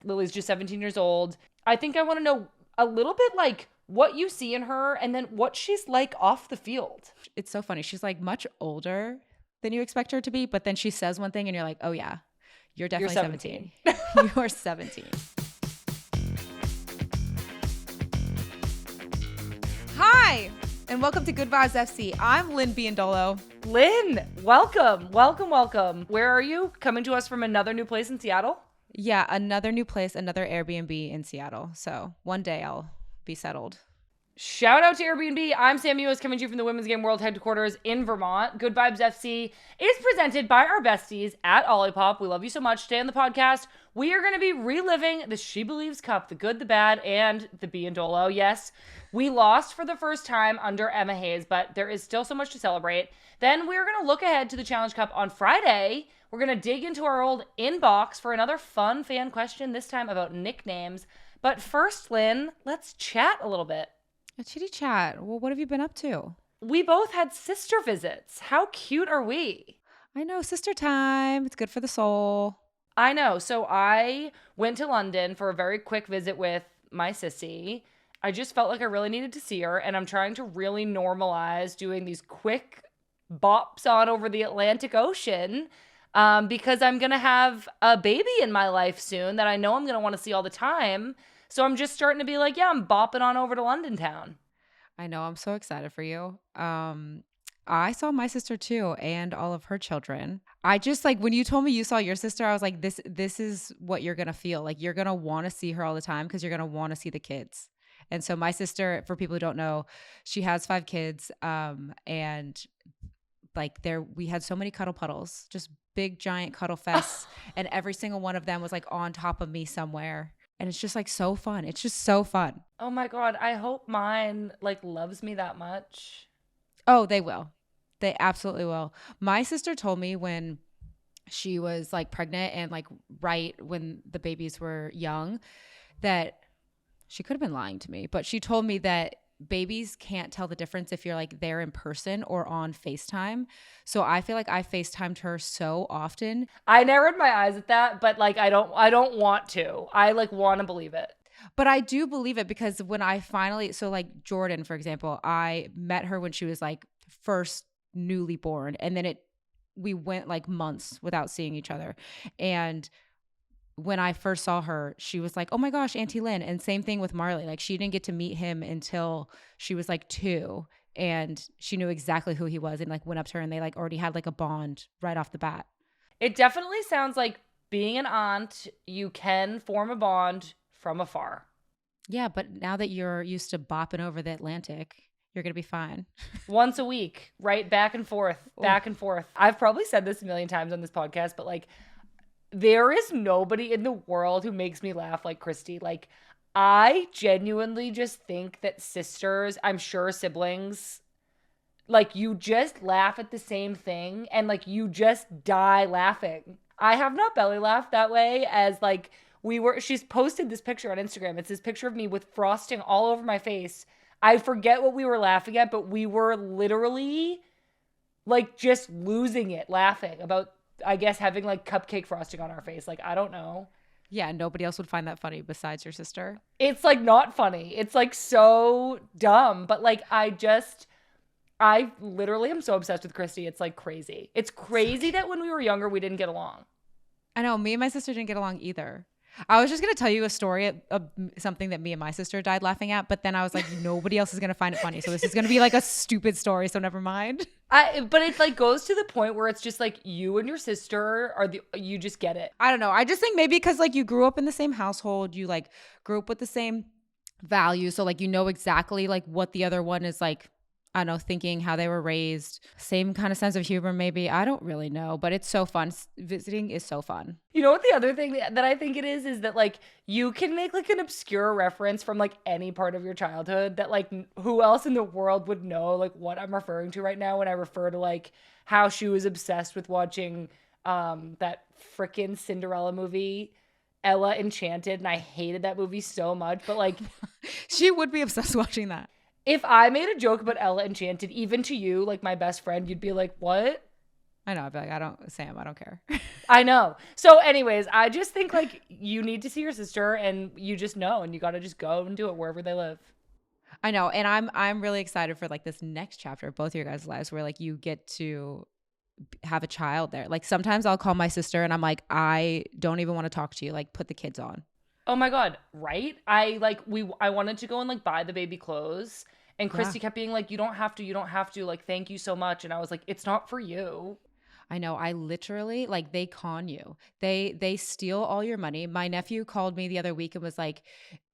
Lily's just 17 years old. I think I want to know a little bit like what you see in her and then what she's like off the field. It's so funny. She's like much older than you expect her to be, but then she says one thing and you're like, oh yeah, you're definitely 17. You are 17. Hi, and welcome to Good Vibes FC. I'm Lynn Biyendolo. Lynn, welcome. Where are you? Coming to us from another new place in Seattle? Yeah, another new place, another Airbnb in Seattle. So one day I'll be settled. Shout out to Airbnb. I'm Sam Ewis coming to you from the Women's Game World headquarters in Vermont. Good Vibes FC is presented by our besties at Olipop. We love you so much. Today on the podcast, we are going to be reliving the SheBelieves Cup, the good, the bad, and the Biyendolo. Yes, we lost for the first time under Emma Hayes, but there is still so much to celebrate. Then we're going to look ahead to the Challenge Cup on Friday. We're going to dig into our old inbox for another fun fan question, this time about nicknames. But first, Lynn, let's chat a little bit. A chitty chat. Well, what have you been up to? We both had sister visits. How cute are we? I know, sister time. It's good for the soul. I know. So I went to London for a very quick visit with my sissy. I just felt like I really needed to see her, and I'm trying to really normalize doing these quick bops on over the Atlantic Ocean because I'm going to have a baby in my life soon that I know I'm going to want to see all the time. So I'm just starting to be like, yeah, I'm bopping on over to London town. I know. I'm so excited for you. I saw my sister too and all of her children. I just like when you told me you saw your sister, I was like, this is what you're going to feel. Like you're going to want to see her all the time because you're going to want to see the kids. And so my sister, for people who don't know, she has 5 kids. And like we had so many cuddle puddles, just big giant cuddle fests. And every single one of them was like on top of me somewhere. And it's just like so fun. It's just so fun. Oh my God. I hope mine like loves me that much. Oh, they will. They absolutely will. My sister told me when she was like pregnant and like right when the babies were young that she could have been lying to me, but she told me that babies can't tell the difference if you're like there in person or on FaceTime. So I feel like I FaceTimed her so often. I narrowed my eyes at that, but like I don't want to. I like want to believe it. But I do believe it because when I finally, so like Jordan, for example, I met her when she was like first newly born, and then we went like months without seeing each other. And when I first saw her, she was like, oh my gosh, Auntie Lynn. And same thing with Marley. Like she didn't get to meet him until she was like 2, and she knew exactly who he was and like went up to her and they like already had like a bond right off the bat. It definitely sounds like being an aunt, you can form a bond from afar. Yeah, but now that you're used to bopping over the Atlantic, you're going to be fine. Once a week, right? Back and forth. I've probably said this a million times on this podcast, but like, there is nobody in the world who makes me laugh like Christy. Like, I genuinely just think that sisters, I'm sure siblings, like you just laugh at the same thing and like you just die laughing. I have not belly laughed that way as like she's posted this picture on Instagram. It's this picture of me with frosting all over my face. I forget what we were laughing at, but we were literally like just losing it laughing about, I guess, having like cupcake frosting on our face. Like, I don't know. Yeah, nobody else would find that funny besides your sister. It's like not funny. It's like so dumb. But like, I literally am so obsessed with Christy. It's like crazy. It's crazy that when we were younger, we didn't get along. I know. Me and my sister didn't get along either. I was just going to tell you a story of something that me and my sister died laughing at, but then I was like, nobody else is going to find it funny. So this is going to be like a stupid story. So never mind. But it like goes to the point where it's just like you and your sister you just get it. I don't know. I just think maybe because like you grew up in the same household, you like grew up with the same values. So like, you know exactly like what the other one is like, I don't know, thinking how they were raised, same kind of sense of humor, maybe. I don't really know, but it's so fun. Visiting is so fun. You know what the other thing that I think it is that like you can make like an obscure reference from like any part of your childhood that like who else in the world would know like what I'm referring to right now when I refer to like how she was obsessed with watching that frickin' Cinderella movie, Ella Enchanted, and I hated that movie so much, but like she would be obsessed watching that. If I made a joke about Ella Enchanted, even to you, like my best friend, you'd be like, what? I know. I'd be like, Sam, I don't care. I know. So anyways, I just think like you need to see your sister and you just know, and you got to just go and do it wherever they live. I know. And I'm really excited for like this next chapter of both of your guys' lives where like you get to have a child there. Like sometimes I'll call my sister and I'm like, I don't even want to talk to you. Like put the kids on. Oh my God, right? I wanted to go and like buy the baby clothes, and Yeah. Christy kept being like, you don't have to, you don't have to, like thank you so much. And I was like, it's not for you. I know. I literally like they con you. They steal all your money. My nephew called me the other week and was like,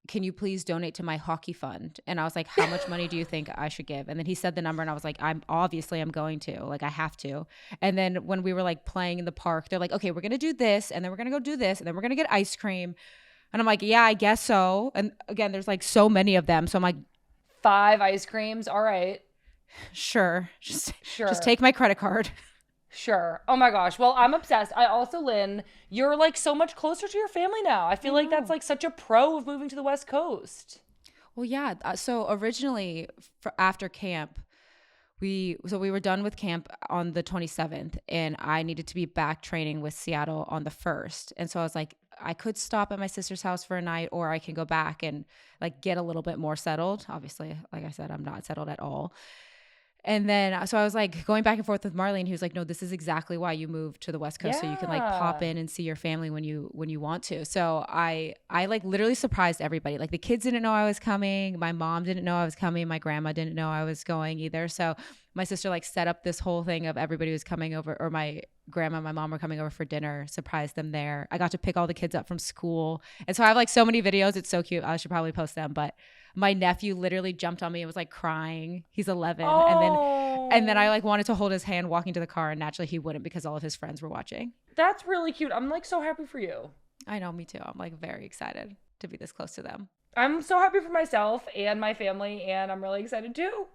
"Can you please donate to my hockey fund?" And I was like, "How much money do you think I should give?" And then he said the number and I was like, I'm going to. Like I have to. And then when we were like playing in the park, they're like, "Okay, we're going to do this and then we're going to go do this and then we're going to get ice cream." And I'm like, "Yeah, I guess so." And again, there's like so many of them. So I'm like, 5 ice creams. All right. "Sure. Just Sure. take my credit card." Sure. Oh my gosh. Well, I'm obsessed. I also, Lynn, you're like so much closer to your family now. I feel like that's like such a pro of moving to the West Coast. Well, yeah. So originally, after camp, we were done with camp on the 27th, and I needed to be back training with Seattle on the 1st. And so I was like, I could stop at my sister's house for a night, or I can go back and like get a little bit more settled. Obviously, like I said, I'm not settled at all. And then, so I was like going back and forth with Marlene. He was like, "No, this is exactly why you moved to the West Coast, so you can like pop Yeah. in and see your family when you want to." So I like literally surprised everybody. Like the kids didn't know I was coming. My mom didn't know I was coming. My grandma didn't know I was going either. So my sister like set up this whole thing of everybody was coming over, or my grandma and my mom were coming over for dinner, surprised them there. I got to pick all the kids up from school. And so I have like so many videos. It's so cute. I should probably post them, but my nephew literally jumped on me and was like crying. He's 11. And then I like wanted to hold his hand walking to the car, and naturally he wouldn't because all of his friends were watching. That's really cute. I'm like so happy for you. I know, me too. I'm like very excited to be this close to them. I'm so happy for myself and my family, and I'm really excited too.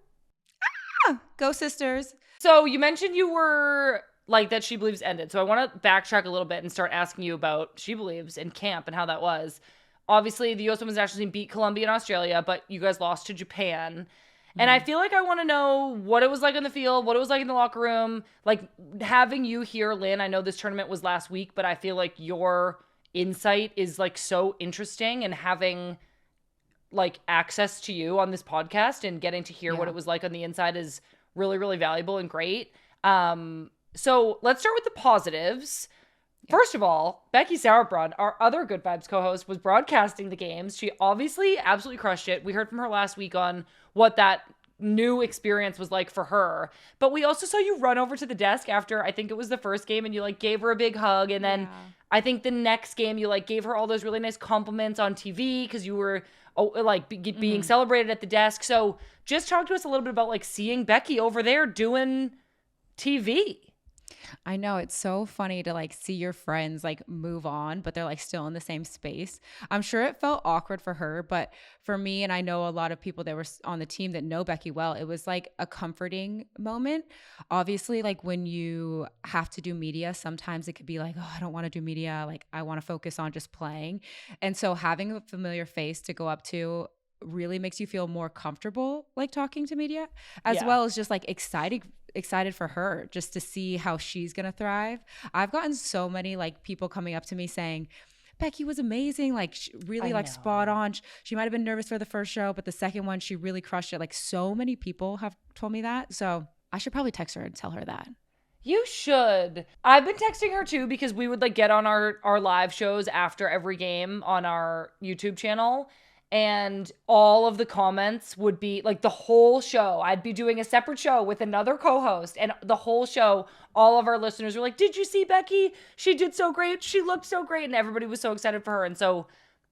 Go sisters. So you mentioned you were like that SheBelieves ended. So I want to backtrack a little bit and start asking you about SheBelieves and camp and how that was. Obviously, the U.S. Women's National Team beat Colombia and Australia, but you guys lost to Japan. And I feel like I want to know what it was like on the field, what it was like in the locker room. Like having you here, Lynn, I know this tournament was last week, but I feel like your insight is like so interesting, and having like access to you on this podcast and getting to hear what it was like on the inside is really, really valuable and great. So let's start with the positives. First of all, Becky Sauerbrunn, our other Good Vibes co-host, was broadcasting the games. She obviously absolutely crushed it. We heard from her last week on what that new experience was like for her. But we also saw you run over to the desk after, I think it was the first game, and you like gave her a big hug. And then I think the next game you like gave her all those really nice compliments on TV because you were being celebrated at the desk. So just talk to us a little bit about like seeing Becky over there doing TV. I know, it's so funny to like see your friends like move on, but they're like still in the same space. I'm sure it felt awkward for her, but for me, and I know a lot of people that were on the team that know Becky well, it was like a comforting moment. Obviously, like when you have to do media, sometimes it could be like, "Oh, I don't want to do media. Like I want to focus on just playing." And so having a familiar face to go up to really makes you feel more comfortable like talking to media, as well as just like excited for her just to see how she's gonna thrive. I've gotten so many like people coming up to me saying Becky was amazing, like really like spot on. She might have been nervous for the first show, but the second one she really crushed it. Like so many people have told me that, so I should probably text her and tell her that. You should. I've been texting her too because we would like get on our live shows after every game on our YouTube channel. And all of the comments would be like the whole show. I'd be doing a separate show with another co-host, and the whole show, all of our listeners were like, "Did you see Becky? She did so great. She looked so great." And everybody was so excited for her. And so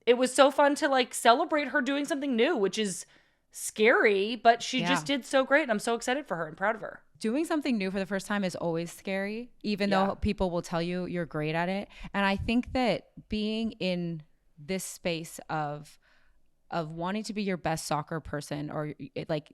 it was so fun to like celebrate her doing something new, which is scary, but she just did so great. And I'm so excited for her and proud of her. Doing something new for the first time is always scary, even though people will tell you you're great at it. And I think that being in this space of wanting to be your best soccer person, or like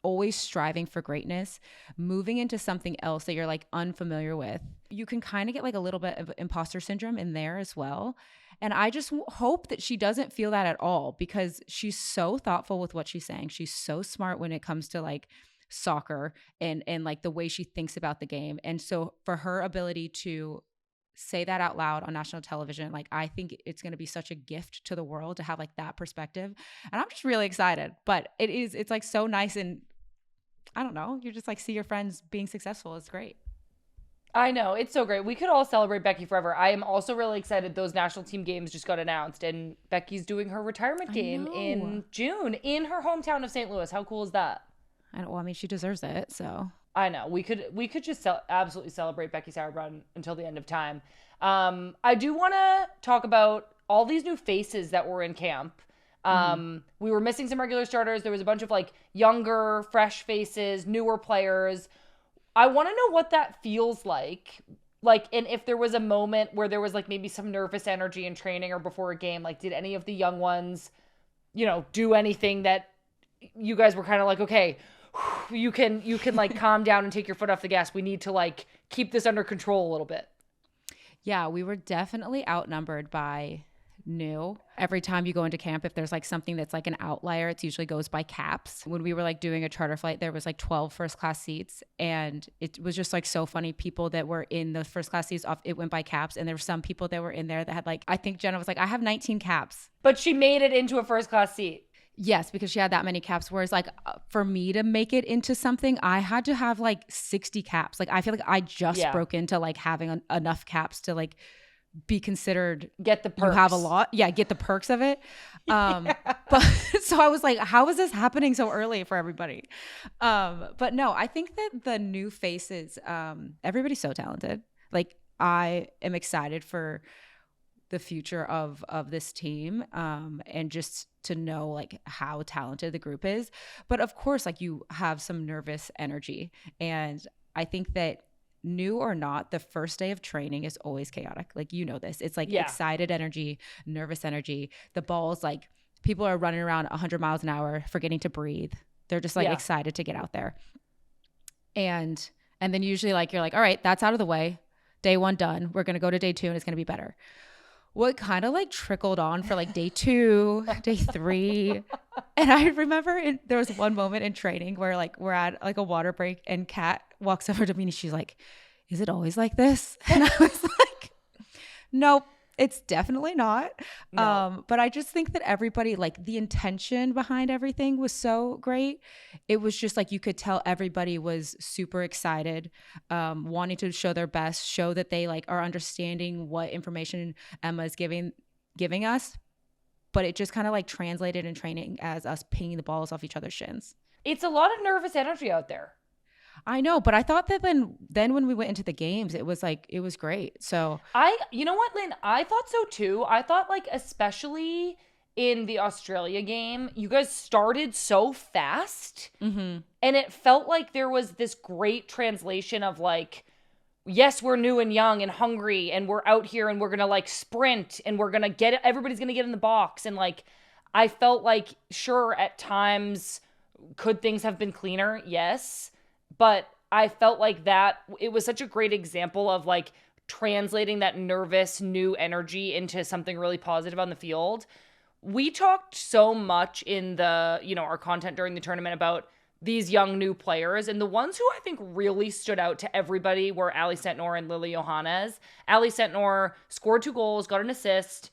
always striving for greatness, moving into something else that you're like unfamiliar with, you can kind of get like a little bit of imposter syndrome in there as well. And I just hope that she doesn't feel that at all, because she's so thoughtful with what she's saying. She's so smart when it comes to like soccer and like the way she thinks about the game. And so for her ability to say that out loud on national television, like I think it's going to be such a gift to the world to have like that perspective. And I'm just really excited. But it's like so nice, and I don't know, you just like see your friends being successful. It's great. I know. It's so great. We could all celebrate Becky forever. I am also really excited. Those national team games just got announced, and Becky's doing her retirement game in June in her hometown of St. Louis. How cool is that? Well, I mean, she deserves it, so. I know. We could just absolutely celebrate Becky Sauerbrunn until the end of time. I do want to talk about all these new faces that were in camp. We were missing some regular starters. There was a bunch of like younger, fresh faces, newer players. I want to know what that feels like. Like, and if there was a moment where there was like maybe some nervous energy in training or before a game, like did any of the young ones, do anything that you guys were kind of like, okay, you can like calm down and take your foot off the gas. We need to like keep this under control a little bit. Yeah, we were definitely outnumbered by new. Every time you go into camp, if there's like something that's like an outlier, it usually goes by caps. When we were like doing a charter flight, there was like 12 first class seats, and it was just like so funny. People that were in the first class seats, it went by caps, and there were some people that were in there that had like, I think Jenna was like, I have 19 caps. But she made it into a first class seat. Yes, because she had that many caps. Whereas like for me to make it into something, I had to have like 60 caps. Like I feel like I just broke into like having enough caps to like be considered, get the perks. You have a lot. Yeah, get the perks of it. But so I was like, how is this happening so early for everybody? But no, I think that the new faces, everybody's so talented. Like I am excited for the future of this team, and just to know like how talented the group is. But of course, like you have some nervous energy, and I think that new or not, the first day of training is always chaotic. Like, this. It's like excited energy, nervous energy. The balls, like people are running around 100 miles an hour, forgetting to breathe. They're just like excited to get out there. And then usually like, you're like, all right, that's out of the way. Day one done. We're going to go to day two and it's going to be better. What kind of like trickled on for like day 2, day 3. And I remember there was one moment in training where like we're at like a water break and Kat walks over to me and she's like, is it always like this? And I was like, nope, it's definitely not. No. But I just think that everybody, like the intention behind everything was so great. It was just like you could tell everybody was super excited, wanting to show their best, show that they like are understanding what information Emma is giving us. But it just kind of like translated in training as us pinging the balls off each other's shins. It's a lot of nervous energy out there. I know, but I thought that then when we went into the games, it was great. So you know what, Lynn? I thought so too. I thought like, especially in the Australia game, you guys started so fast, and it felt like there was this great translation of like, yes, we're new and young and hungry, and we're out here and we're gonna like sprint and we're gonna get it. Everybody's gonna get in the box, and like, I felt like, sure, at times, could things have been cleaner? Yes. But I felt like that it was such a great example of like translating that nervous new energy into something really positive on the field. We talked so much in the, our content during the tournament about these young new players, and the ones who I think really stood out to everybody were Ali Sentnor and Lily Yohannes. Ali Sentnor scored 2 goals, got an assist.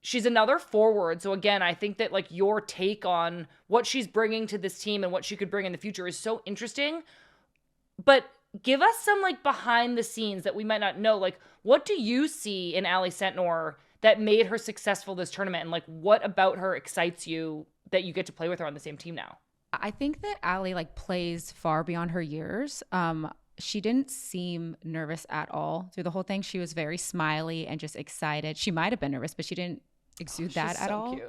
She's another forward. So again, I think that like your take on what she's bringing to this team and what she could bring in the future is so interesting. But give us some like behind the scenes that we might not know. Like, what do you see in Ali Sentnor that made her successful this tournament? And like, what about her excites you that you get to play with her on the same team now? I think that Ali like plays far beyond her years. She didn't seem nervous at all through the whole thing. She was very smiley and just excited. She might have been nervous, but she didn't exude that at all. Cute.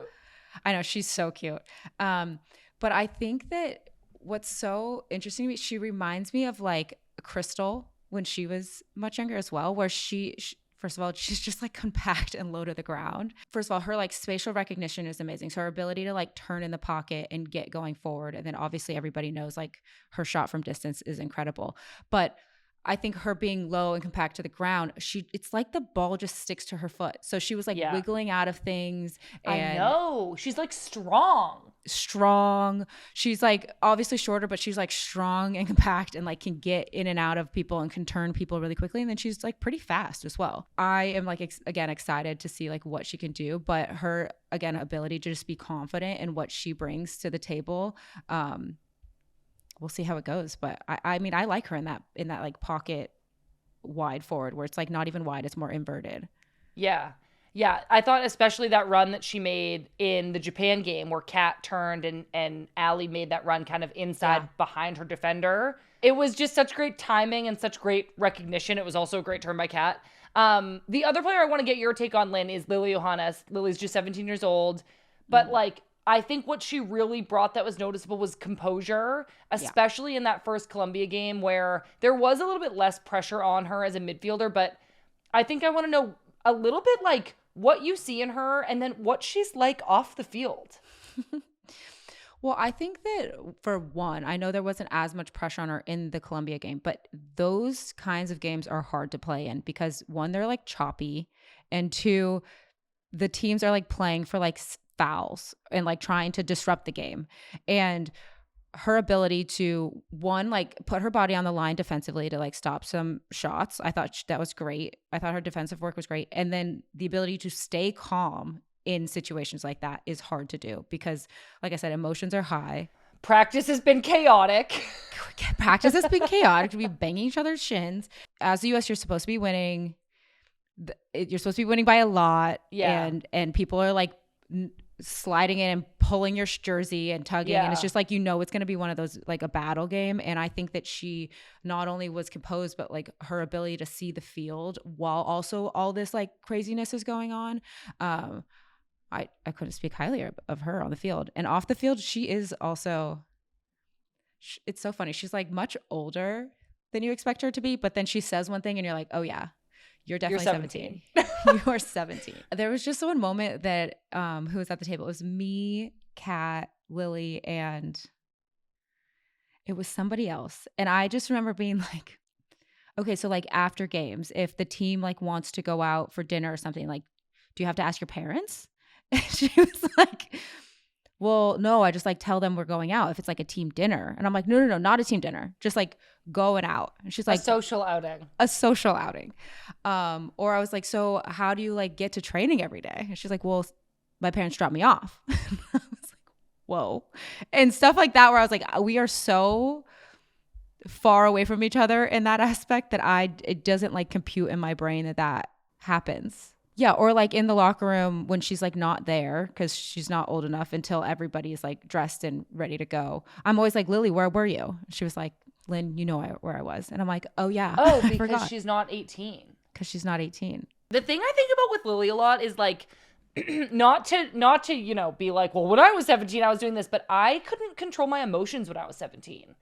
I know, she's so cute. But I think that what's so interesting to me, she reminds me of like Crystal when she was much younger as well, where she first of all, she's just like compact and low to the ground. First of all, her like spatial recognition is amazing. So her ability to like turn in the pocket and get going forward. And then obviously everybody knows like her shot from distance is incredible. But I think her being low and compact to the ground, it's like the ball just sticks to her foot. So she was like wiggling out of things, and I know. She's like strong. She's like obviously shorter, but she's like strong and compact and like can get in and out of people and can turn people really quickly. And then she's like pretty fast as well. I am like, again, excited to see like what she can do, but her, again, ability to just be confident in what she brings to the table. We'll see how it goes. But I mean, I like her in that like pocket wide forward where it's like not even wide, it's more inverted. Yeah. Yeah, I thought especially that run that she made in the Japan game where Kat turned and Allie made that run kind of inside behind her defender. It was just such great timing and such great recognition. It was also a great turn by Kat. The other player I want to get your take on, Lynn, is Lily Yohannes. Lily's just 17 years old. But like, I think what she really brought that was noticeable was composure, especially in that first Colombia game where there was a little bit less pressure on her as a midfielder. But I think I want to know a little bit like what you see in her and then what she's like off the field. Well, I think that for one, I know there wasn't as much pressure on her in the Colombia game, but those kinds of games are hard to play in because one, they're like choppy, and two, the teams are like playing for like fouls and like trying to disrupt the game. And her ability to one, like put her body on the line defensively to like stop some shots. I thought that was great. I thought her defensive work was great. And then the ability to stay calm in situations like that is hard to do because like I said, emotions are high. Practice has been chaotic. Practice has been chaotic. We'll be banging each other's shins. As the US, you're supposed to be winning. You're supposed to be winning by a lot. Yeah. And people are like sliding in and pulling your jersey and tugging and it's just like it's going to be one of those like a battle game. And I think that she not only was composed but like her ability to see the field while also all this like craziness is going on. I couldn't speak highly of her on the field. And off the field she is also it's so funny, she's like much older than you expect her to be, but then she says one thing and you're like, oh yeah, you're definitely 17. You are 17. There was just one moment that who was at the table. It was me, Kat, Lily, and it was somebody else. And I just remember being like, okay, so like after games, if the team like wants to go out for dinner or something, like, do you have to ask your parents? And she was like, well, no, I just like tell them we're going out if it's like a team dinner. And I'm like, no, not a team dinner. Just like going out. And she's like, a social outing. Or I was like, so how do you like get to training every day? And she's like, well, my parents dropped me off. I was like, whoa. And stuff like that where I was like, we are so far away from each other in that aspect that it doesn't like compute in my brain that happens. Yeah, or like in the locker room when she's like not there because she's not old enough until everybody's like dressed and ready to go. I'm always like, Lily, where were you? She was like, Lynn, you know where I was. And I'm like, oh yeah. Oh, because she's not 18. Because she's not 18. The thing I think about with Lily a lot is like, not to be like, well, when I was 17, I was doing this, but I couldn't control my emotions when I was 17.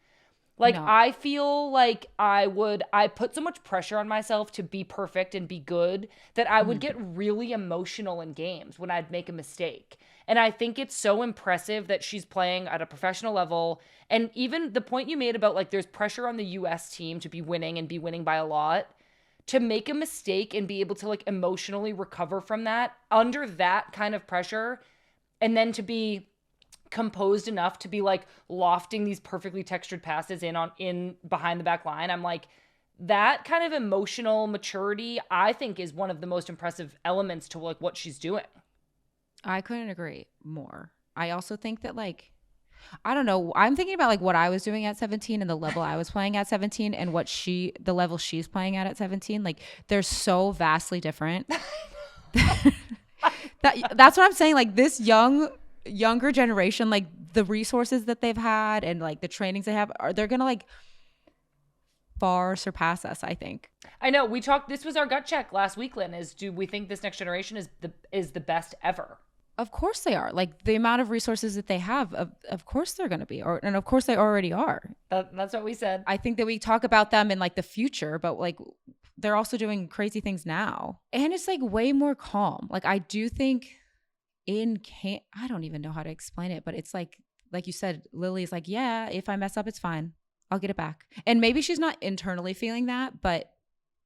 Like, no. I feel like I put so much pressure on myself to be perfect and be good that I would get really emotional in games when I'd make a mistake. And I think it's so impressive that she's playing at a professional level. And even the point you made about like there's pressure on the US team to be winning and be winning by a lot, to make a mistake and be able to like emotionally recover from that under that kind of pressure, and then to be composed enough to be like lofting these perfectly textured passes in behind the back line. I'm like, that kind of emotional maturity, I think, is one of the most impressive elements to like what she's doing. I couldn't agree more. I also think that like, I don't know, I'm thinking about like what I was doing at 17 and the level I was playing at 17 and the level she's playing at 17. Like they're so vastly different. That's what I'm saying. Like this younger generation, like the resources that they've had and like the trainings they have, they're gonna like far surpass us, I think. I know this was our gut check last week, Lynn, do we think this next generation is the best ever? Of course they are. Like the amount of resources that they have, of course they're going to be, and of course they already are. That's what we said. I think that we talk about them in like the future, but like they're also doing crazy things now. And it's like way more calm. Like I do think I don't even know how to explain it, but it's like you said, Lily's like, yeah, if I mess up, it's fine. I'll get it back. And maybe she's not internally feeling that, but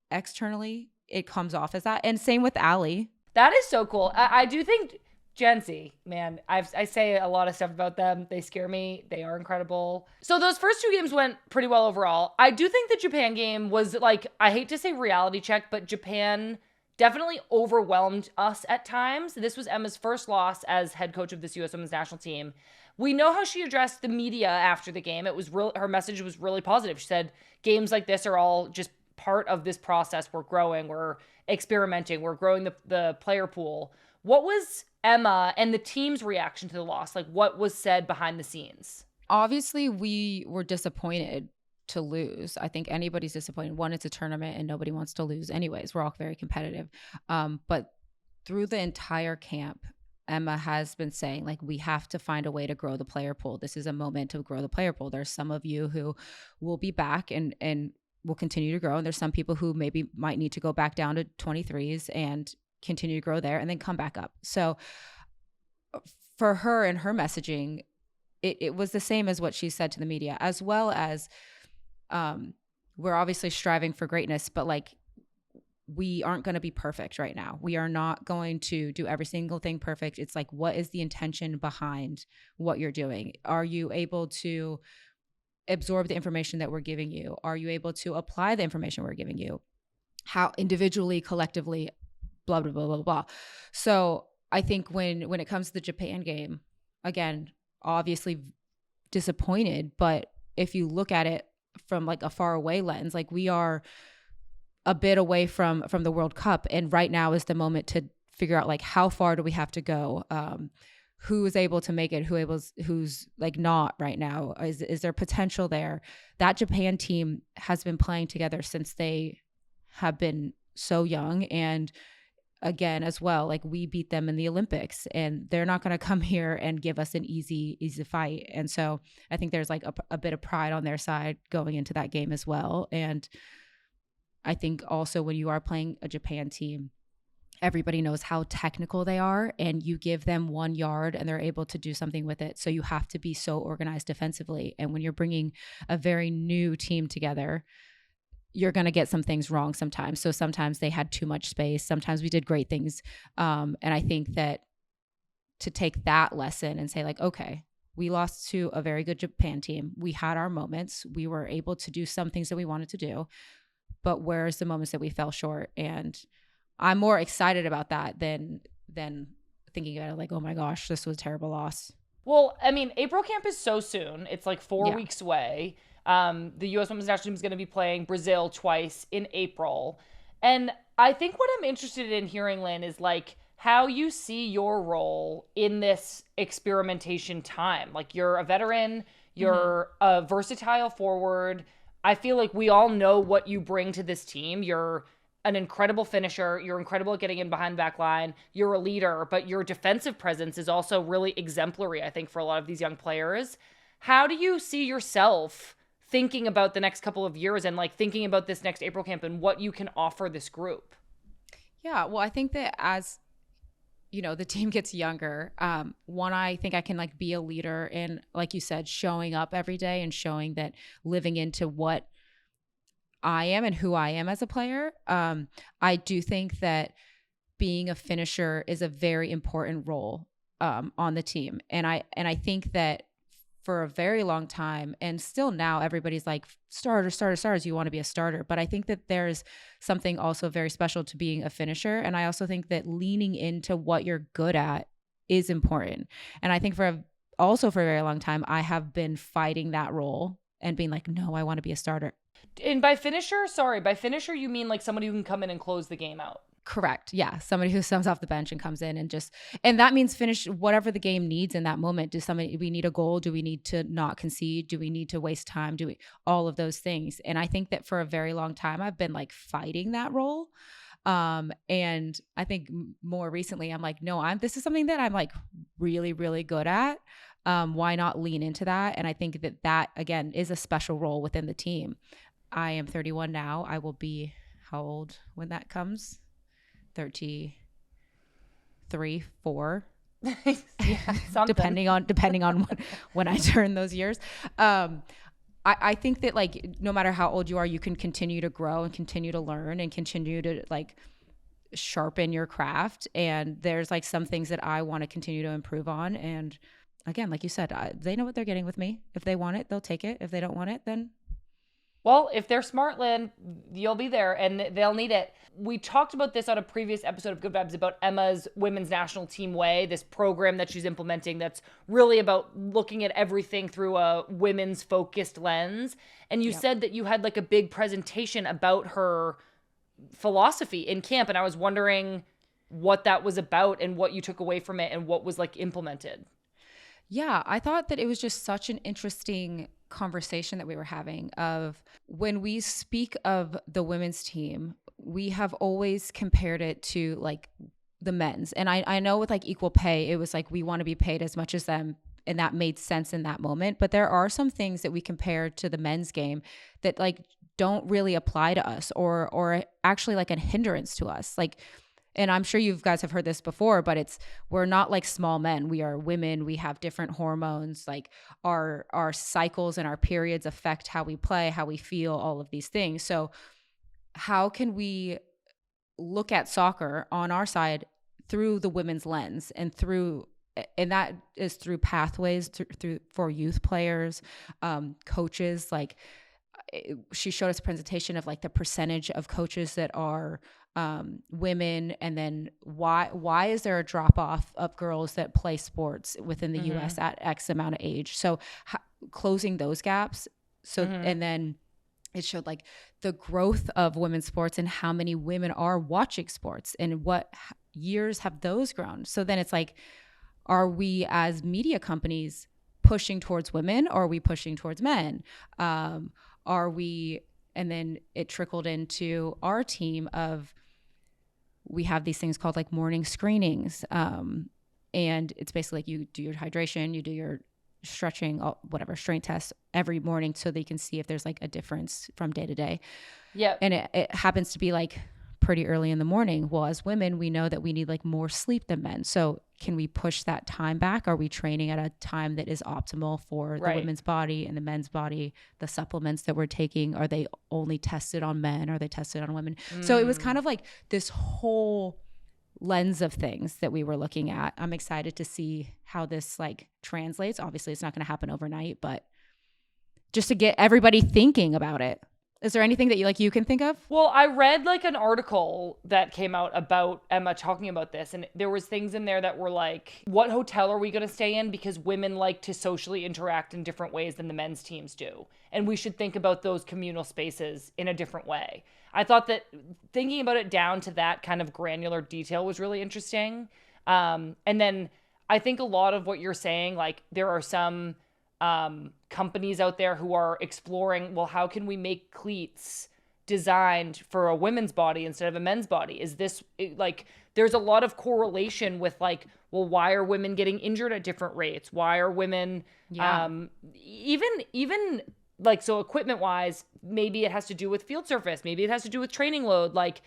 externally it comes off as that. And same with Allie. That is so cool. I do think Gen Z, man, I say a lot of stuff about them. They scare me. They are incredible. So those first 2 games went pretty well overall. I do think the Japan game was like, I hate to say reality check, but Japan definitely overwhelmed us at times. This was Emma's first loss as head coach of this U.S. Women's National Team. We know how she addressed the media after the game. It was her message was really positive. She said, games like this are all just part of this process. We're growing, we're experimenting, we're growing the player pool. What was Emma and the team's reaction to the loss? Like, what was said behind the scenes? Obviously, we were disappointed to lose. I think anybody's disappointed. One, it's a tournament and nobody wants to lose anyways. We're all very competitive. But through the entire camp, Emma has been saying, like, we have to find a way to grow the player pool. This is a moment to grow the player pool. There's some of you who will be back and will continue to grow. And there's some people who maybe might need to go back down to 23s and continue to grow there and then come back up. So for her and her messaging, it was the same as what she said to the media, as well as we're obviously striving for greatness, but like, we aren't going to be perfect right now. We are not going to do every single thing perfect. It's like, what is the intention behind what you're doing? Are you able to absorb the information that we're giving you? Are you able to apply the information we're giving you? How individually, collectively, blah, blah, blah, blah, blah. So I think when it comes to the Japan game, again, obviously disappointed, but if you look at it from like a far away lens, like we are a bit away from the World Cup. And right now is the moment to figure out like, how far do we have to go? Who is able to make it? Who's like not right now? Is there potential there? That Japan team has been playing together since they have been so young. And again, as well, like we beat them in the Olympics and they're not going to come here and give us an easy fight. And so I think there's like a bit of pride on their side going into that game as well. And I think also when you are playing a Japan team, everybody knows how technical they are and you give them 1 yard and they're able to do something with it. So you have to be so organized defensively. And when you're bringing a very new team together, you're going to get some things wrong sometimes. So sometimes they had too much space. Sometimes we did great things. And I think that to take that lesson and say like, okay, we lost to a very good Japan team. We had our moments. We were able to do some things that we wanted to do. But where's the moments that we fell short? And I'm more excited about that than thinking about it like, oh my gosh, this was a terrible loss. Well, I mean, April camp is so soon. It's like 4 weeks away. The U.S. Women's National Team is going to be playing Brazil twice in April. And I think what I'm interested in hearing, Lynn, is like how you see your role in this experimentation time. Like you're a veteran, you're a versatile forward. I feel like we all know what you bring to this team. You're an incredible finisher. You're incredible at getting in behind the back line. You're a leader, but your defensive presence is also really exemplary, I think, for a lot of these young players. How do you see yourself thinking about the next couple of years and like thinking about this next April camp and what you can offer this group? Yeah, well, I think that as you know, the team gets younger. One, I think I can like be a leader and like you said, showing up every day and showing that living into what I am and who I am as a player. I do think that being a finisher is a very important role on the team. And I think that for a very long time and still now everybody's like starters, you want to be a starter. But I think that there's something also very special to being a finisher. And I also think that leaning into what you're good at is important. And I think for a very long time, I have been fighting that role and being like, no, I want to be a starter. And by finisher, you mean like somebody who can come in and close the game out? Correct. Yeah. Somebody who comes off the bench and comes in and that means finish whatever the game needs in that moment. Do we need a goal? Do we need to not concede? Do we need to waste time? All of those things. And I think that for a very long time, I've been like fighting that role. And I think more recently I'm like, no, this is something that I'm like really, really good at. Why not lean into that? And I think that again is a special role within the team. I am 31 now. I will be how old when that comes? 33, 4, yeah, depending on when I turn those years. I think that like no matter how old you are, you can continue to grow and continue to learn and continue to like sharpen your craft. And there's like some things that I want to continue to improve on. And again, like you said, they know what they're getting with me. If they want it, they'll take it. If they don't want it, then Well, if they're smart, Lynn, you'll be there and they'll need it. We talked about this on a previous episode of Good Vibes about Emma's women's national team way, this program that she's implementing that's really about looking at everything through a women's focused lens. And you said that you had like a big presentation about her philosophy in camp. And I was wondering what that was about and what you took away from it and what was like implemented. Yeah, I thought that it was just such an interesting conversation that we were having of when we speak of the women's team, we have always compared it to like the men's. And I know with like equal pay, it was like we want to be paid as much as them. And that made sense in that moment. But there are some things that we compare to the men's game that like don't really apply to us or actually like a hindrance to us. Like, and I'm sure you guys have heard this before, but we're not like small men. We are women. We have different hormones. Like our cycles and our periods affect how we play, how we feel, all of these things. So how can we look at soccer on our side through the women's lens and that is through pathways through for youth players, coaches. Like she showed us a presentation of like the percentage of coaches that are women, and then why is there a drop off of girls that play sports within the US at X amount of age? So closing those gaps. So and then it showed like the growth of women's sports and how many women are watching sports and what years have those grown. So then it's like, are we as media companies pushing towards women or are we pushing towards men? Are we, and then it trickled into our team of, we have these things called like morning screenings. And it's basically like you do your hydration, you do your stretching, whatever, strength tests every morning so they can see if there's like a difference from day to day. Yeah. And it happens to be like pretty early in the morning. Well, as women, we know that we need like more sleep than men. So can we push that time back? Are we training at a time that is optimal for the women's body and the men's body? The supplements that we're taking, are they only tested on men? Are they tested on women? So it was kind of like this whole lens of things that we were looking at. I'm excited to see how this like translates. Obviously, it's not going to happen overnight, but just to get everybody thinking about it. Is there anything that you can think of? Well, I read like an article that came out about Emma talking about this, and there was things in there that were like, what hotel are we going to stay in? Because women like to socially interact in different ways than the men's teams do. And we should think about those communal spaces in a different way. I thought that thinking about it down to that kind of granular detail was really interesting. And then I think a lot of what you're saying, like there are some companies out there who are exploring, well, how can we make cleats designed for a women's body instead of a men's body? Is this like, there's a lot of correlation with like, well, why are women getting injured at different rates? Why are women, even like, so equipment wise, maybe it has to do with field surface. Maybe it has to do with training load. Like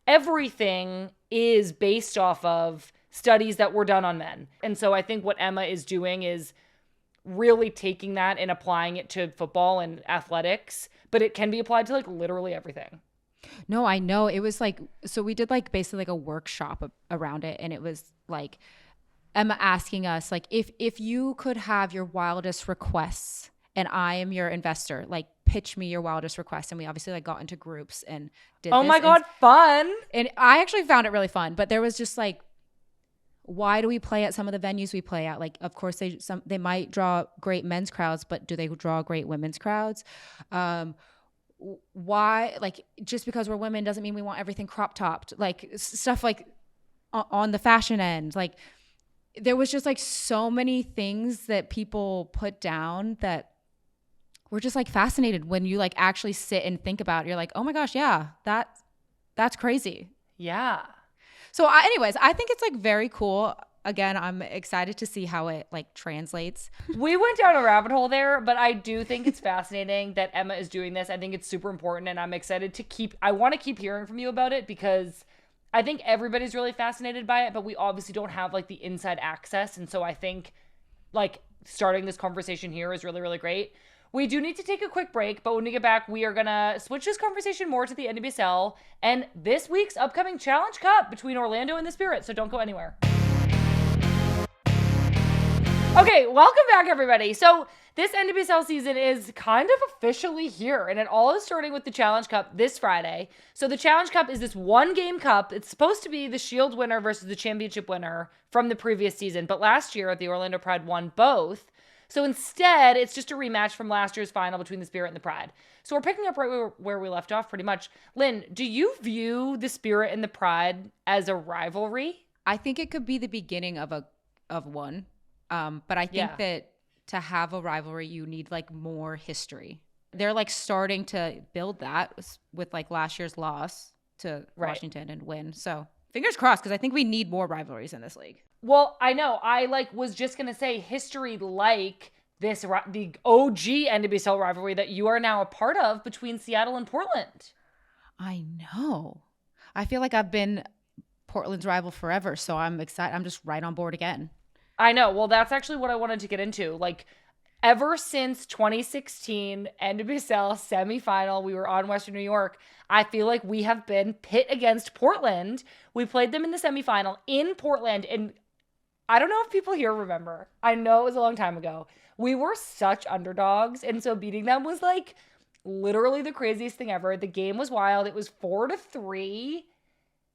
everything is based off of studies that were done on men. And so I think what Emma is doing is really taking that and applying it to football and athletics, but it can be applied to like literally everything. No, I know. It was like, so we did like basically like a workshop around it. And it was like Emma asking us like, if you could have your wildest requests and I am your investor, like pitch me your wildest requests. And we obviously like got into groups and did Oh this. my God, fun. And I actually found it really fun, but there was just like, why do we play at some of the venues we play at? Like, of course, they might draw great men's crowds, but do they draw great women's crowds? Why, like, just because we're women doesn't mean we want everything crop topped. Like stuff like on the fashion end. Like there was just like so many things that people put down that were just like fascinated when you like actually sit and think about it. You're like, oh my gosh, yeah, that's crazy. Yeah. So anyways, I think it's like very cool. Again, I'm excited to see how it like translates. We went down a rabbit hole there, but I do think it's fascinating that Emma is doing this. I think it's super important and I'm excited I want to keep hearing from you about it because I think everybody's really fascinated by it, but we obviously don't have like the inside access. And so I think like starting this conversation here is really, really great. We do need to take a quick break, but when we get back, we are going to switch this conversation more to the NWSL and this week's upcoming Challenge Cup between Orlando and the Spirit, so don't go anywhere. Okay, welcome back, everybody. So this NWSL season is kind of officially here, and it all is starting with the Challenge Cup this Friday. So the Challenge Cup is this one-game cup. It's supposed to be the Shield winner versus the championship winner from the previous season, but last year the Orlando Pride won both. So instead, it's just a rematch from last year's final between the Spirit and the Pride. So we're picking up right where we left off pretty much. Lynn, do you view the Spirit and the Pride as a rivalry? I think it could be the beginning of one. But I think that to have a rivalry, you need like more history. They're like starting to build that with like last year's loss to Washington and win. So fingers crossed, because I think we need more rivalries in this league. Well, I know. I was just going to say history like this, the OG NWSL rivalry that you are now a part of between Seattle and Portland. I know. I feel like I've been Portland's rival forever, so I'm excited. I'm just right on board again. I know. Well, that's actually what I wanted to get into. Like, ever since 2016 NWSL semifinal, we were on Western New York. I feel like we have been pit against Portland. We played them in the semifinal in Portland, and I don't know if people here remember. I know it was a long time ago. We were such underdogs, and so beating them was like literally the craziest thing ever. The game was wild. It was 4-3.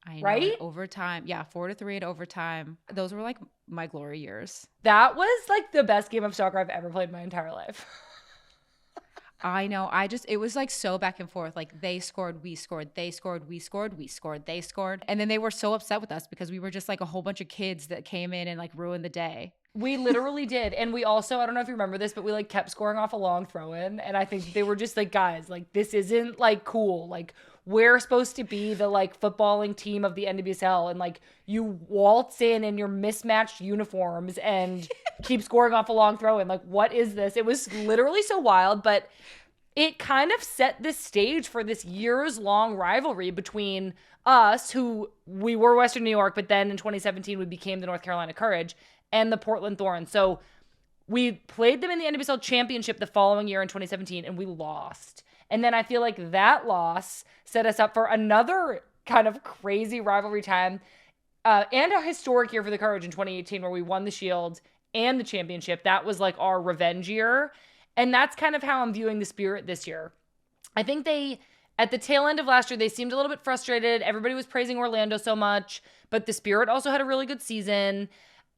I know, right? Overtime. Yeah, 4-3 in overtime. Those were like my glory years. That was like the best game of soccer I've ever played in my entire life. I know. It was like so back and forth. Like they scored, we scored, they scored, we scored, we scored, they scored. And then they were so upset with us because we were just like a whole bunch of kids that came in and like ruined the day. We literally did. And we also, I don't know if you remember this, but we like kept scoring off a long throw in. And I think they were just like, guys, like this isn't like cool. Like we're supposed to be the like footballing team of the NWSL. And like you waltz in your mismatched uniforms and keep scoring off a long throw in. Like, what is this? It was literally so wild, but it kind of set the stage for this years long rivalry between us, who we were Western New York, but then in 2017 we became the North Carolina Courage, and the Portland Thorns. So we played them in the NWSL Championship the following year in 2017, and we lost. And then I feel like that loss set us up for another kind of crazy rivalry time and a historic year for the Courage in 2018 where we won the Shield and the championship. That was like our revenge year. And that's kind of how I'm viewing the Spirit this year. I think at the tail end of last year, they seemed a little bit frustrated. Everybody was praising Orlando so much, but the Spirit also had a really good season.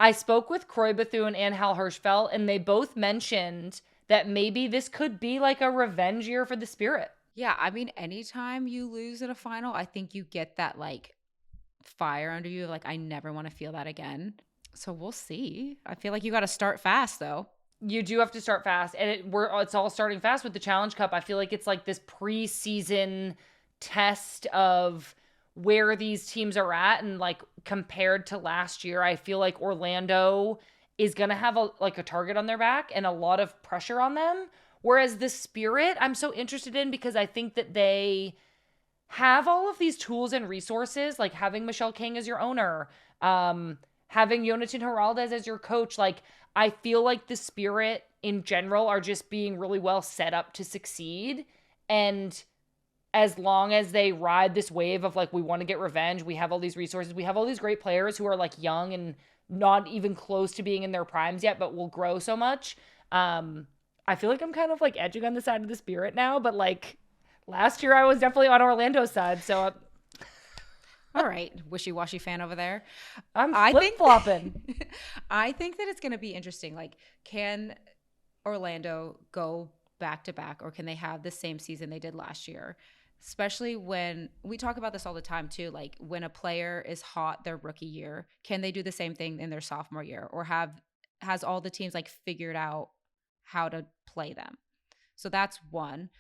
I spoke with Croy Bethune and Hal Hirschfeld, and they both mentioned that maybe this could be like a revenge year for the Spirit. Yeah, I mean, anytime you lose at a final, I think you get that like fire under you. Like, I never want to feel that again. So we'll see. I feel like you got to start fast, though. You do have to start fast, and it's all starting fast with the Challenge Cup. I feel like it's like this preseason test of where these teams are at, and like compared to last year, I feel like Orlando is going to have a target on their back and a lot of pressure on them. Whereas the Spirit, I'm so interested in because I think that they have all of these tools and resources, like having Michelle King as your owner, having Jonathan Heraldez as your coach. Like, I feel like the Spirit in general are just being really well set up to succeed. And as long as they ride this wave of like, we want to get revenge, we have all these resources, we have all these great players who are like young and not even close to being in their primes yet, but will grow so much. I feel like I'm kind of like edging on the side of the Spirit now, but like last year I was definitely on Orlando's side. So all right, wishy-washy fan over there. I'm flip-flopping. I think that it's going to be interesting. Like, can Orlando go back-to-back, or can they have the same season they did last year? Especially when we talk about this all the time too, like when a player is hot their rookie year, can they do the same thing in their sophomore year, or has all the teams like figured out how to play them? So that's one.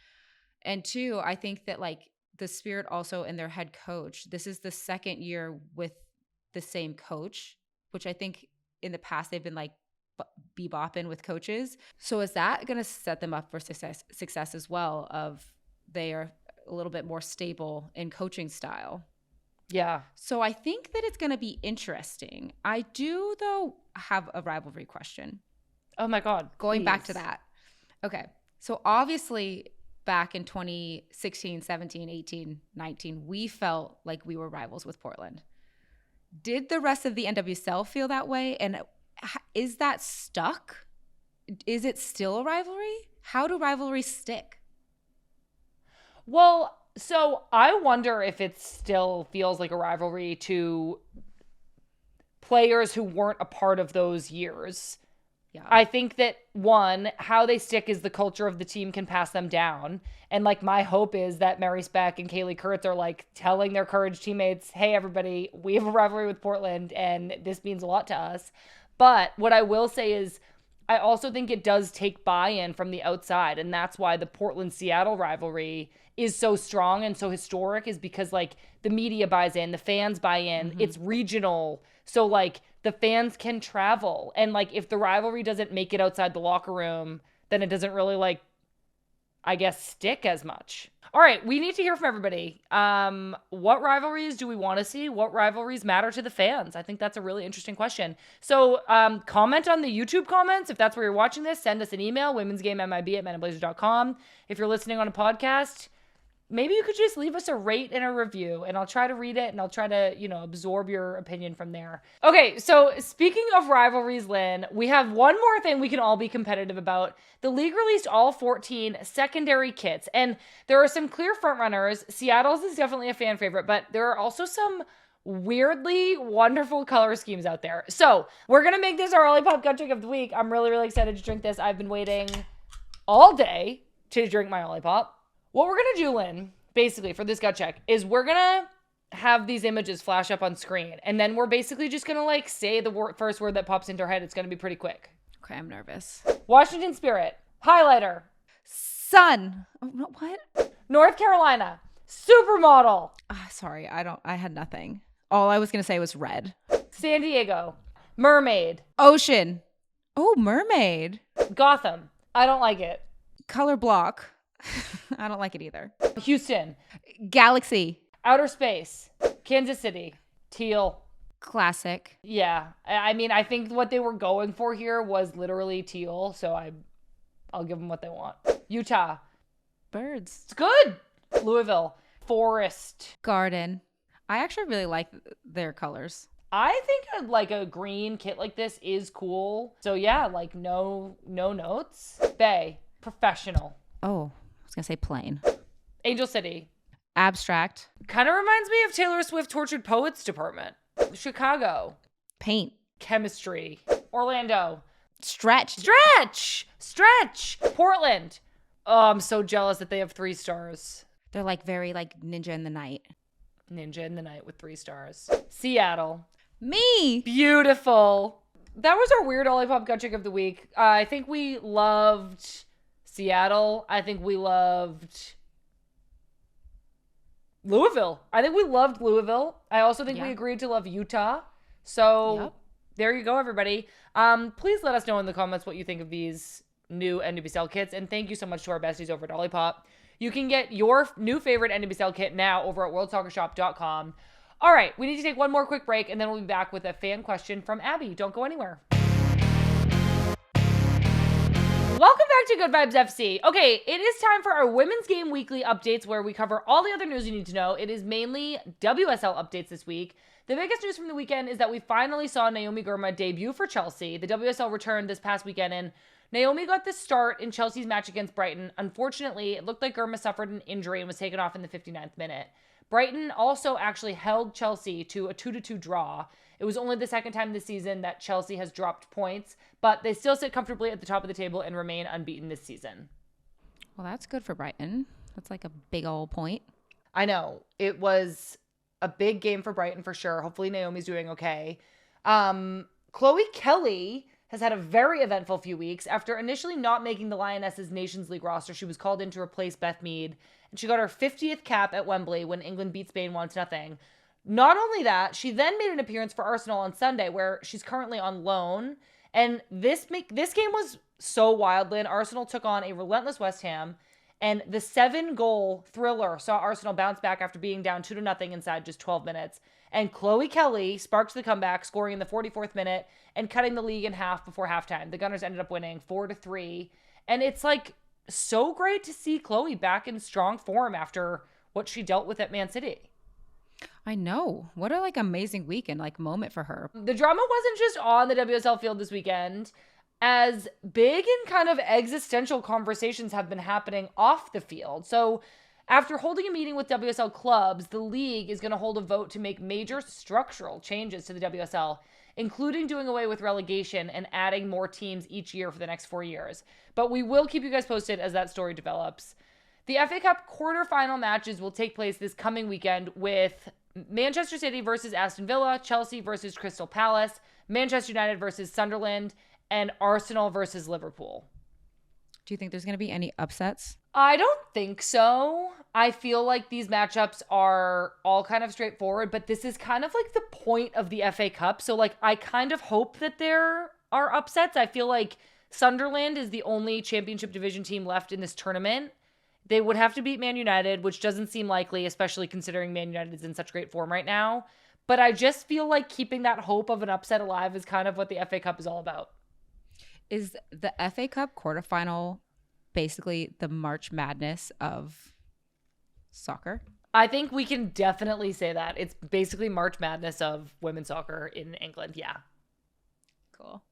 And two, I think that like the Spirit also and their head coach, this is the second year with the same coach, which I think in the past they've been like bebopping with coaches. So is that going to set them up for success as well, of they are a little bit more stable in coaching style? Yeah. So I think that it's going to be interesting. I do, though, have a rivalry question. Oh my God. Going please. back to that. Okay. So obviously back in 2016, 17, 18, 19, we felt like we were rivals with Portland. Did the rest of the NWSL feel that way? And is that stuck? Is it still a rivalry? How do rivalries stick? Well, so I wonder if it still feels like a rivalry to players who weren't a part of those years. Yeah. I think that, one, how they stick is the culture of the team can pass them down. And, like, my hope is that Mary Speck and Kaylee Kurtz are, like, telling their Courage teammates, hey, everybody, we have a rivalry with Portland, and this means a lot to us. But what I will say is I also think it does take buy-in from the outside, and that's why the Portland-Seattle rivalry is so strong and so historic, is because, like, the media buys in, the fans buy in, it's regional. So, like, the fans can travel. And, like, if the rivalry doesn't make it outside the locker room, then it doesn't really, like, I guess, stick as much. All right, we need to hear from everybody. What rivalries do we want to see? What rivalries matter to the fans? I think that's a really interesting question. So comment on the YouTube comments. If that's where you're watching this, send us an email, womensgamemib@menandblazers.com. If you're listening on a podcast, maybe you could just leave us a rate and a review, and I'll try to read it, and I'll try to, absorb your opinion from there. Okay, so speaking of rivalries, Lynn, we have one more thing we can all be competitive about. The league released all 14 secondary kits, and there are some clear frontrunners. Seattle's is definitely a fan favorite, but there are also some weirdly wonderful color schemes out there. So we're going to make this our Olipop Gut Check of the week. I'm really, really excited to drink this. I've been waiting all day to drink my Olipop. What we're going to do, Lynn, basically for this gut check, is we're going to have these images flash up on screen. And then we're basically just going to, like, say the first word that pops into our head. It's going to be pretty quick. Okay, I'm nervous. Washington Spirit. Highlighter. Sun. Oh, what? North Carolina. Supermodel. Sorry, I had nothing. All I was going to say was red. San Diego. Mermaid. Ocean. Oh, mermaid. Gotham. I don't like it. Color block. I don't like it either. Houston. Galaxy. Outer space. Kansas City. Teal. Classic. Yeah. I mean, I think what they were going for here was literally teal, so I'll give them what they want. Utah. Birds. It's good. Louisville. Forest. Garden. I actually really like their colors. I think a green kit like this is cool. So yeah, like no notes. Bay. Professional. Oh, I was going to say plain. Angel City. Abstract. Kind of reminds me of Taylor Swift Tortured Poets Department. Chicago. Paint. Chemistry. Orlando. Stretch. Portland. Oh, I'm so jealous that they have 3 stars. They're like very like Ninja in the Night. Ninja in the Night with 3 stars. Seattle. Me. Beautiful. That was our weird Olipop Gut Check of the week. I think we loved Seattle. I think we loved Louisville. I also think we agreed to love Utah. So There you go, everybody. Please let us know in the comments what you think of these new NWSL kits. And thank you so much to our besties over at Olipop. You can get your new favorite NWSL kit now over at worldsoccershop.com. All right, we need to take one more quick break, and then we'll be back with a fan question from Abby. Don't go anywhere. Welcome back to Good Vibes FC. Okay, it is time for our Women's Game Weekly updates where we cover all the other news you need to know. It is mainly WSL updates this week. The biggest news from the weekend is that we finally saw Naomi Girma debut for Chelsea. The WSL returned this past weekend, and Naomi got the start in Chelsea's match against Brighton. Unfortunately, it looked like Girma suffered an injury and was taken off in the 59th minute. Brighton also actually held Chelsea to a 2-2 draw. It was only the second time this season that Chelsea has dropped points, but they still sit comfortably at the top of the table and remain unbeaten this season. Well, that's good for Brighton. That's like a big old point. I know. It was a big game for Brighton for sure. Hopefully Naomi's doing okay. Chloe Kelly has had a very eventful few weeks. After initially not making the Lionesses Nations League roster, she was called in to replace Beth Mead, and she got her 50th cap at Wembley when England beat Spain 1-0. Not only that, she then made an appearance for Arsenal on Sunday, where she's currently on loan. And this game was so wild, Lynn. Arsenal took on a relentless West Ham, and the 7-goal thriller saw Arsenal bounce back after being down 2-0 inside just 12 minutes. And Chloe Kelly sparked the comeback, scoring in the 44th minute and cutting the league in half before halftime. The Gunners ended up winning 4-3. And it's like so great to see Chloe back in strong form after what she dealt with at Man City. I know. What a amazing week and moment for her. The drama wasn't just on the WSL field this weekend, as big and kind of existential conversations have been happening off the field. So after holding a meeting with WSL clubs, the league is going to hold a vote to make major structural changes to the WSL, including doing away with relegation and adding more teams each year for the next 4 years. But we will keep you guys posted as that story develops. The FA Cup quarterfinal matches will take place this coming weekend with Manchester City versus Aston Villa, Chelsea versus Crystal Palace, Manchester United versus Sunderland, and Arsenal versus Liverpool. Do you think there's going to be any upsets? I don't think so. I feel like these matchups are all kind of straightforward, but this is kind of the point of the FA Cup. So I kind of hope that there are upsets. I feel like Sunderland is the only championship division team left in this tournament. They would have to beat Man United, which doesn't seem likely, especially considering Man United is in such great form right now. But I just feel like keeping that hope of an upset alive is kind of what the FA Cup is all about. Is the FA Cup quarterfinal basically the March Madness of soccer? I think we can definitely say that. It's basically March Madness of women's soccer in England. Yeah. Cool.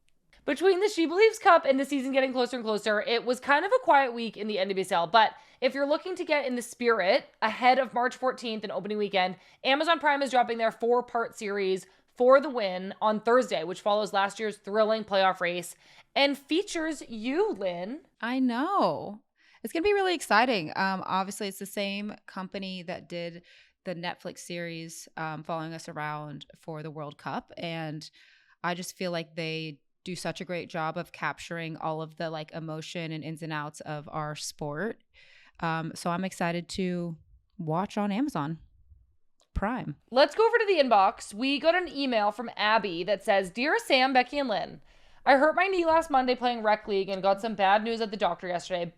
Between the SheBelieves Cup and the season getting closer and closer, it was kind of a quiet week in the NWSL. But if you're looking to get in the spirit ahead of March 14th and opening weekend, Amazon Prime is dropping their 4-part series For the Win on Thursday, which follows last year's thrilling playoff race and features you, Lynn. I know. It's going to be really exciting. Obviously, it's the same company that did the Netflix series following us around for the World Cup. And I just feel like they do such a great job of capturing all of the emotion and ins and outs of our sport. So I'm excited to watch on Amazon Prime. Let's go over to the inbox. We got an email from Abby that says, "Dear Sam, Becky, and Lynn, I hurt my knee last Monday playing rec league and got some bad news at the doctor yesterday.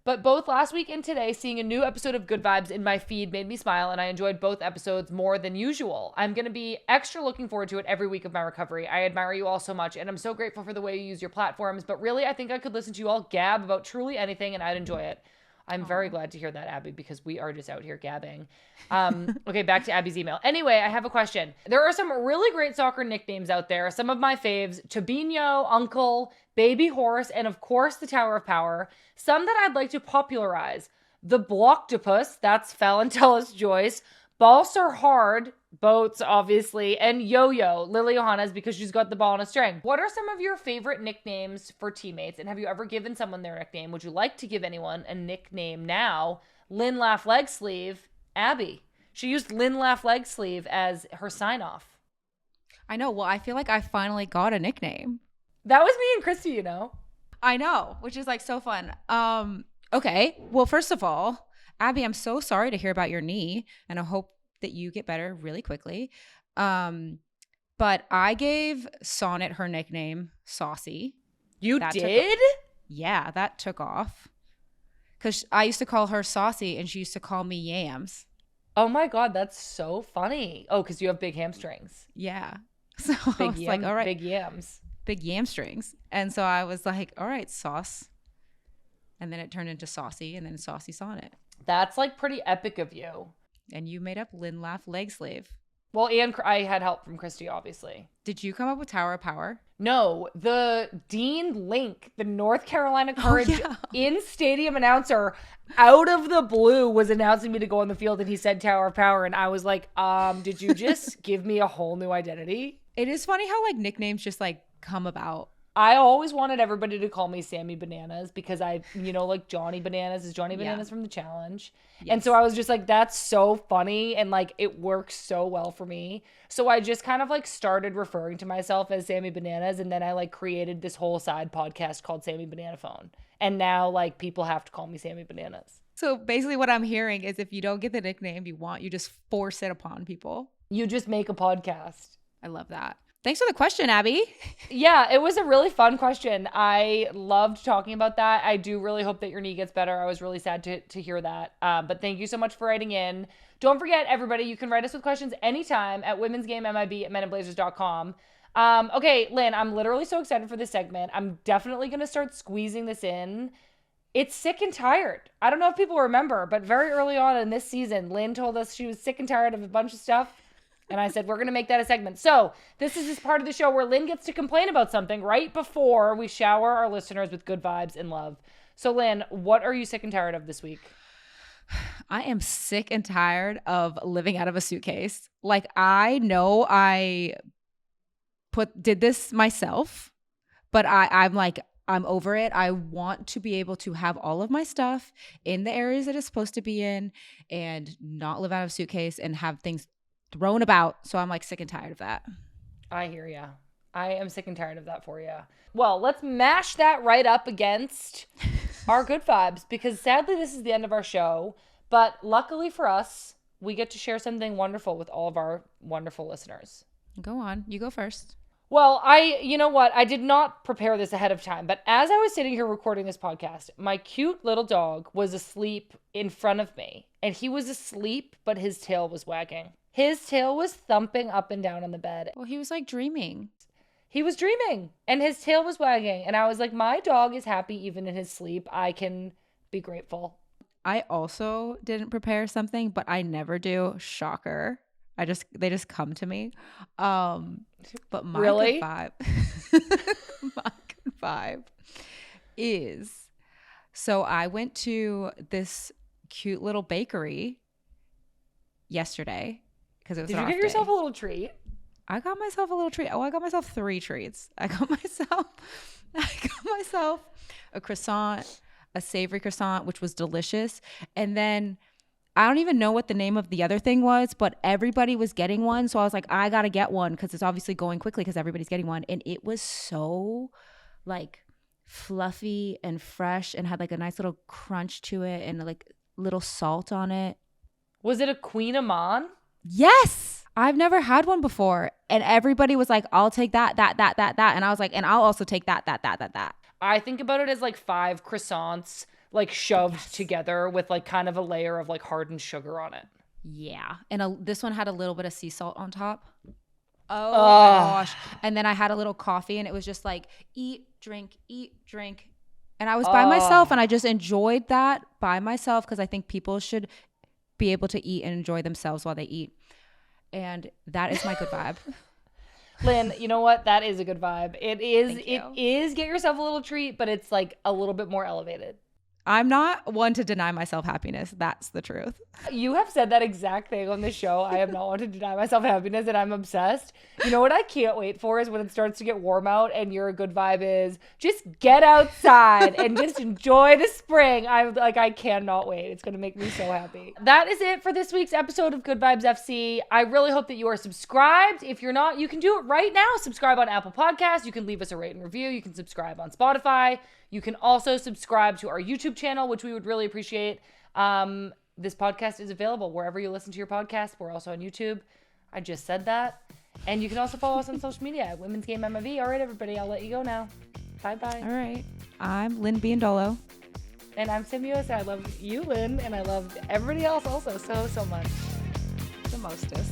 But both last week and today, seeing a new episode of Good Vibes in my feed made me smile, and I enjoyed both episodes more than usual. I'm going to be extra looking forward to it every week of my recovery. I admire you all so much, and I'm so grateful for the way you use your platforms. But really, I think I could listen to you all gab about truly anything, and I'd enjoy it." I'm very glad to hear that, Abby, because we are just out here gabbing. Okay, back to Abby's email. Anyway, I have a question. There are some really great soccer nicknames out there. Some of my faves: Tobinho, Uncle, Baby Horse, and of course the Tower of Power. Some that I'd like to popularize: the Blocktopus, that's Falentellus Joyce, Balls Are Hard, Boats, obviously, and Yo-Yo, Lily Yohannes, because she's got the ball on a string. What are some of your favorite nicknames for teammates, and have you ever given someone their nickname? Would you like to give anyone a nickname now? Lynn Laugh Leg Sleeve, Abby. She used Lynn Laugh Leg Sleeve as her sign-off. I know. Well, I feel like I finally got a nickname. That was me and Christy, you know. I know, which is so fun. Okay. Well, first of all, Abby, I'm so sorry to hear about your knee, and I hope that you get better really quickly. But I gave Sonnet her nickname, Saucy. You did? Yeah, that took off. Because I used to call her Saucy, and she used to call me Yams. Oh my God, that's so funny. Oh, because you have big hamstrings. Yeah. So big I was all right. Big yams. Big yam strings. And so I was like, all right, Sauce. And then it turned into Saucy, and then Saucy Sonnet. That's pretty epic of you. And you made up Lynn Laugh Leg Sleeve. Well, and I had help from Christy, obviously. Did you come up with Tower of Power? No, the Dean Link, the North Carolina Courage in-stadium announcer, out of the blue was announcing me to go on the field, and he said Tower of Power, and I was like, did you just give me a whole new identity? It is funny how nicknames just come about. I always wanted everybody to call me Sammy Bananas because Johnny Bananas is Johnny Bananas from The Challenge. Yes. And so I was just like, that's so funny. And it works so well for me. So I just kind of started referring to myself as Sammy Bananas. And then I created this whole side podcast called Sammy Banana Phone. And now people have to call me Sammy Bananas. So basically what I'm hearing is if you don't get the nickname you want, you just force it upon people. You just make a podcast. I love that. Thanks for the question, Abby. Yeah, it was a really fun question. I loved talking about that. I do really hope that your knee gets better. I was really sad to hear that. But thank you so much for writing in. Don't forget, everybody, you can write us with questions anytime at womensgamemib@menandblazers.com. Okay, Lynn, I'm literally so excited for this segment. I'm definitely going to start squeezing this in It's sick and tired. I don't know if people remember, but very early on in this season, Lynn told us she was sick and tired of a bunch of stuff. And I said, we're going to make that a segment. So this is this part of the show where Lynn gets to complain about something right before we shower our listeners with good vibes and love. So Lynn, what are you sick and tired of this week? I am sick and tired of living out of a suitcase. Like, I know I did this myself, but I'm like, I'm over it. I want to be able to have all of my stuff in the areas that it's supposed to be in and not live out of a suitcase and have things thrown about. So I'm like sick and tired of that. I hear ya. I am sick and tired of that for you. Well, let's mash that right up against our good vibes, because sadly this is the end of our show. But luckily for us, we get to share something wonderful with all of our wonderful listeners. Go on. You go first. Well, you know what? I did not prepare this ahead of time, but as I was sitting here recording this podcast, my cute little dog was asleep in front of me. And he was asleep, but his tail was wagging. His tail was thumping up and down on the bed. Well, he was like dreaming. He was dreaming, and his tail was wagging. And I was like, my dog is happy even in his sleep. I can be grateful. I also didn't prepare something, but I never do. Shocker. They just come to me. But my Really? good vibe, my good vibe is, so I went to this cute little bakery yesterday because it was Did an you off get day. yourself a little treat? I got myself a little treat. Oh, I got myself 3 treats. I got myself a croissant, a savory croissant, which was delicious. And then I don't even know what the name of the other thing was, but everybody was getting one. So I was like, I got to get one because it's obviously going quickly because everybody's getting one. And it was so like fluffy and fresh and had like a nice little crunch to it and like little salt on it. Was it a Queen Amman? Yes. I've never had one before. And everybody was like, I'll take that. And I was like, and I'll also take that. I think about it as like 5 croissants like shoved together with like kind of a layer of like hardened sugar on it. Yeah. And this one had a little bit of sea salt on top. Oh my gosh. And then I had a little coffee and it was just like eat, drink. And I was by myself and I just enjoyed that by myself because I think people should be able to eat and enjoy themselves while they eat. And that is my good vibe. Lynn, you know what? That is a good vibe. It is get yourself a little treat, but it's like a little bit more elevated. I'm not one to deny myself happiness. That's the truth. You have said that exact thing on this show. I am not one to deny myself happiness and I'm obsessed. You know what I can't wait for is when it starts to get warm out and your good vibe is just get outside and just enjoy the spring. I cannot wait. It's going to make me so happy. That is it for this week's episode of Good Vibes FC. I really hope that you are subscribed. If you're not, you can do it right now. Subscribe on Apple Podcasts. You can leave us a rate and review. You can subscribe on Spotify. You can also subscribe to our YouTube channel, which we would really appreciate. This podcast is available wherever you listen to your podcast. We're also on YouTube. I just said that. And you can also follow us on social media at Women's Game MIV. All right, everybody, I'll let you go now. Bye-bye. All right. I'm Lynn Biyendolo. And I'm Sam US. I love you, Lynn, and I love everybody else also so much. The mostest.